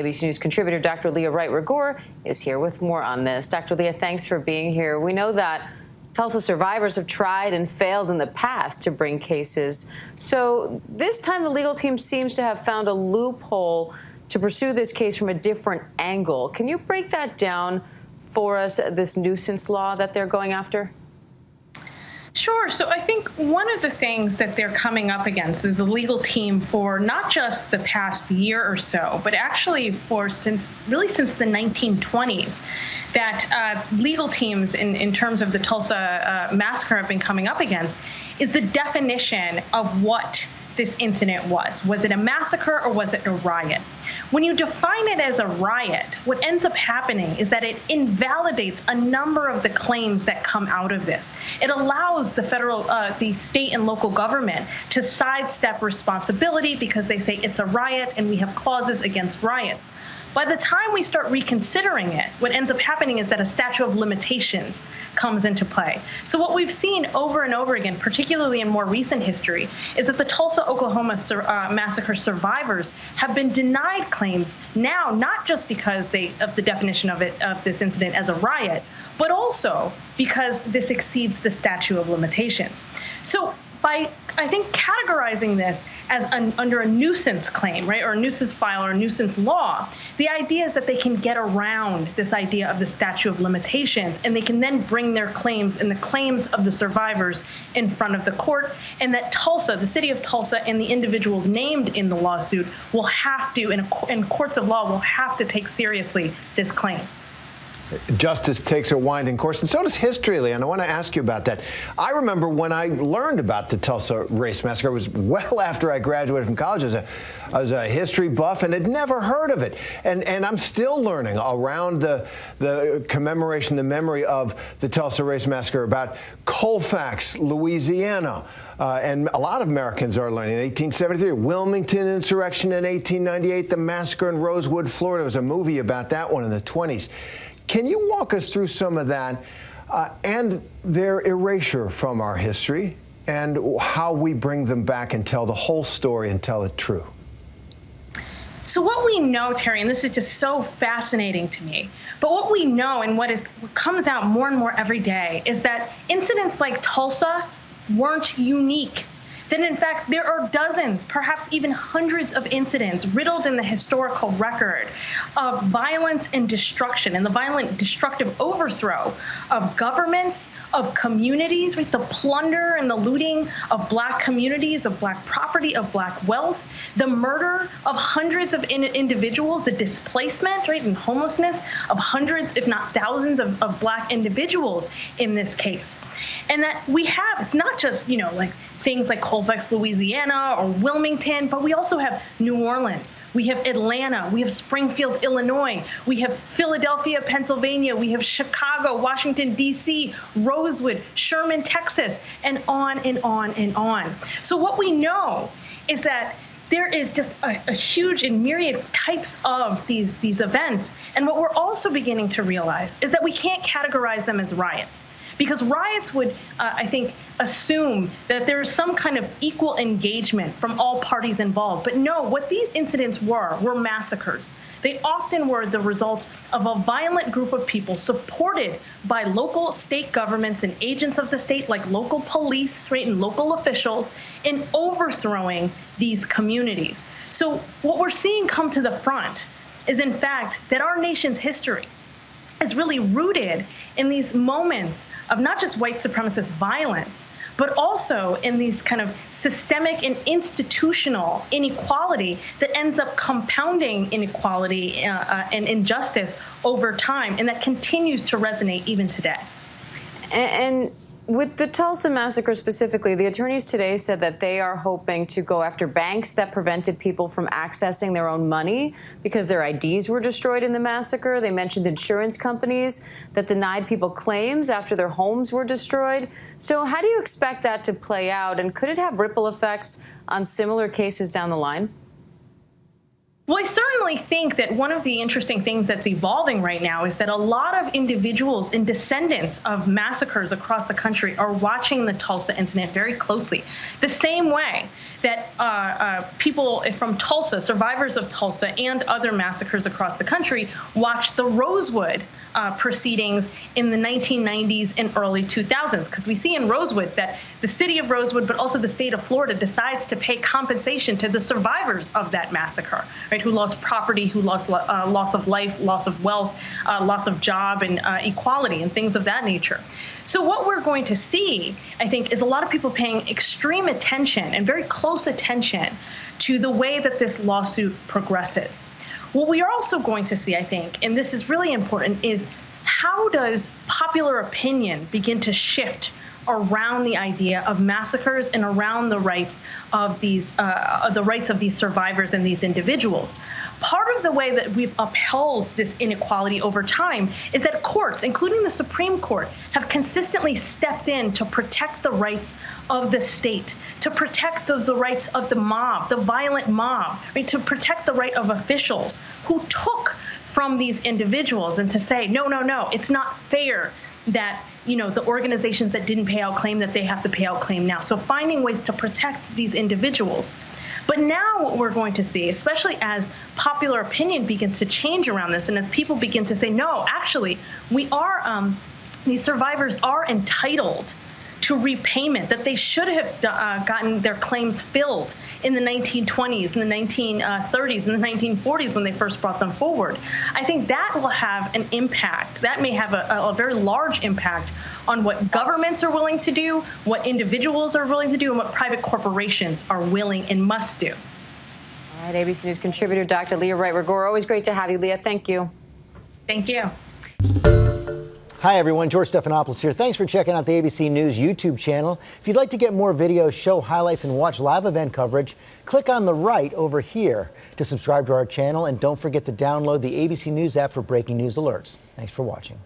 ABC News contributor Dr. Leah Wright-Rigueur is here with more on this. Dr. Leah, thanks for being here. We know that Tulsa survivors have tried and failed in the past to bring cases. So this time the legal team seems to have found a loophole to pursue this case from a different angle. Can you break that down for us, this nuisance law that they're going after? Sure. So I think one of the things that they're coming up against, the legal team, for not just the past year or so, but actually since the 1920s, that legal teams in terms of the Tulsa massacre have been coming up against, is the definition of what this incident was. Was it a massacre or was it a riot? When you define it as a riot, what ends up happening is that it invalidates a number of the claims that come out of this. It allows the state and local government to sidestep responsibility because they say it's a riot and we have clauses against riots. By the time we start reconsidering it, what ends up happening is that a statute of limitations comes into play. So what we've seen over and over again, particularly in more recent history, is that the Tulsa, Oklahoma massacre survivors have been denied claims now, not just because of the definition of this incident as a riot, but also because this exceeds the statute of limitations. So by, I think, categorizing this as under a nuisance claim, right, or a nuisance file or a nuisance law, the idea is that they can get around this idea of the statute of limitations, and they can then bring their claims and the claims of the survivors in front of the court, and that Tulsa, the city of Tulsa, and the individuals named in the lawsuit will have to, in courts of law, will have to take seriously this claim. Justice takes a winding course, and so does history, Leah, and I want to ask you about that. I remember when I learned about the Tulsa race massacre, it was well after I graduated from college. I was a history buff and had never heard of it. And I'm still learning around the commemoration, the memory of the Tulsa race massacre about Colfax, Louisiana. And a lot of Americans are learning. In 1873, Wilmington insurrection in 1898, the massacre in Rosewood, Florida. There was a movie about that one in the 20s. Can you walk us through some of that and their erasure from our history and how we bring them back and tell the whole story and tell it true? So what we know, Terry, and this is just so fascinating to me, but what we know and what comes out more and more every day is that incidents like Tulsa weren't unique. That in fact, there are dozens, perhaps even hundreds of incidents riddled in the historical record of violence and destruction and the violent, destructive overthrow of governments, of communities, right? The plunder and the looting of Black communities, of Black property, of Black wealth, the murder of hundreds of individuals, the displacement, right, and homelessness of hundreds, if not thousands of Black individuals in this case. And that we have, it's not just, like things like Colfax, Louisiana, or Wilmington, but we also have New Orleans, we have Atlanta, we have Springfield, Illinois, we have Philadelphia, Pennsylvania, we have Chicago, Washington, D.C., Rosewood, Sherman, Texas, and on and on and on. So what we know is that there is just a huge and myriad types of these events. And what we're also beginning to realize is that we can't categorize them as riots, because riots would, I think, assume that there is some kind of equal engagement from all parties involved. But no, what these incidents were massacres. They often were the result of a violent group of people supported by local state governments and agents of the state, like local police, right, and local officials, in overthrowing these communities. So what we're seeing come to the front is, in fact, that our nation's history is really rooted in these moments of not just white supremacist violence, but also in these kind of systemic and institutional inequality that ends up compounding inequality and injustice over time, and that continues to resonate even today. And with the Tulsa massacre specifically, the attorneys today said that they are hoping to go after banks that prevented people from accessing their own money because their IDs were destroyed in the massacre. They mentioned insurance companies that denied people claims after their homes were destroyed. So how do you expect that to play out, and could it have ripple effects on similar cases down the line? Well, I certainly think that one of the interesting things that's evolving right now is that a lot of individuals and descendants of massacres across the country are watching the Tulsa incident very closely. The same way that people from Tulsa, survivors of Tulsa and other massacres across the country, watched the Rosewood proceedings in the 1990s and early 2000s. Because we see in Rosewood that the city of Rosewood, but also the state of Florida, decides to pay compensation to the survivors of that massacre, right? Who lost property, who lost loss of life, loss of wealth, loss of job, and equality, and things of that nature. So what we're going to see, I think, is a lot of people paying extreme attention and very close attention to the way that this lawsuit progresses. What we are also going to see, I think, and this is really important, is how does popular opinion begin to shift around the idea of massacres and around the rights of these survivors and these individuals. Part of the way that we've upheld this inequality over time is that courts, including the Supreme Court, have consistently stepped in to protect the rights of the state, to protect the rights of the mob, the violent mob, right? To protect the right of officials who took from these individuals, and to say, no, it's not fair that, the organizations that didn't pay out claim that they have to pay out claim now. So finding ways to protect these individuals. But now what we're going to see, especially as popular opinion begins to change around this, and as people begin to say, no, actually, these survivors are entitled to repayment, that they should have gotten their claims filled in the 1920s, in the 1930s, in the 1940s when they first brought them forward. I think that will have an impact. That may have a very large impact on what governments are willing to do, what individuals are willing to do, and what private corporations are willing and must do. All right, ABC News contributor Dr. Leah Wright-Rigueur. Always great to have you, Leah. Thank you. Thank you. Hi, everyone. George Stephanopoulos here. Thanks for checking out the ABC News YouTube channel. If you'd like to get more videos, show highlights, and watch live event coverage, click on the right over here to subscribe to our channel. And don't forget to download the ABC News app for breaking news alerts. Thanks for watching.